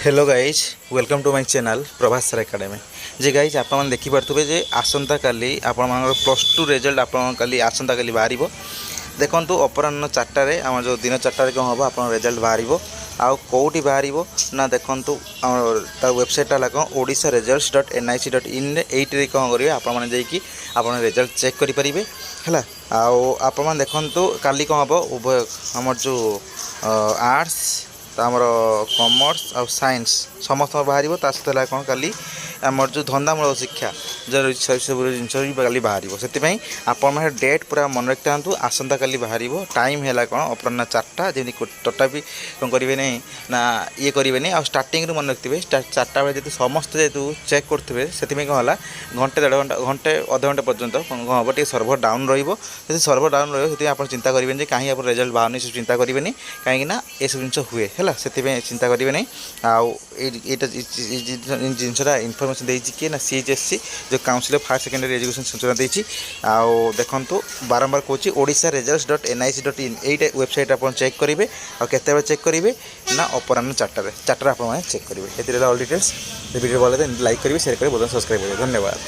Hello guys welcome to my channel Prabhas sir academy जे guys आप देखिपे जे आसंता काली आपण प्लस टू रिजल्ट आप काली आसंता काली बाहर देखु अपराह्न 4टारे आम जो दिन 4टारे कौन हम आप रिजल्ट बाहर आउ कौटी बाहर ना देखु तार वेबसाइटा है कौन ओडिशा रिजल्ट्स .nic.in ये कौन करेंगे आप रिजल्ट चेक करेंगे है आप देखु काली कौन हम उभय आम जो आर्ट्स आमर कॉमर्स और साइंस समस्त बाहर सहित कौन काली आमर जो धंदामूलक शिक्षा जो सब जिन काली बाहर से आपण डेट पूरा मन रखि था आसंता काली बाहर टाइम है कौन अपराह्न 4टा जमी टोटा भी कौन करेंगे नहीं ना ये करेंगे नहीं स्टार्टिंग मन रखिए 4टा बेले जो समस्त जेहतु चेक करेंगे से कौन है घंटे 1.5 घंटा घंटे अध घंटे पर्यंत कौन हम टे सर्भर डाउन रही सर्भर डाउन रही आप चिंता करेंगे कहीं आप रिजल्ट बाहर सब चिंता करेंगे कहीं ये सब जिन हुए है से चिंता करेंगे नहीं आईटा जिनसा इनफर्मेशन देती किए ना CHSC जो council of higher secondary education सूचना देती आउ देखु बारंबार कौच ओडिशा रिजल्ट्स .nic.in ये वेबसाइट आप चेक करेंगे और केते चेक करेंगे ना अपराह्न 4टारे आप चेक करेंगे ये ऑल डिटेल्स वीडियो भले लाइक करेंगे शेयर करेंगे सब्सक्राइब करेंगे धन्यवाद।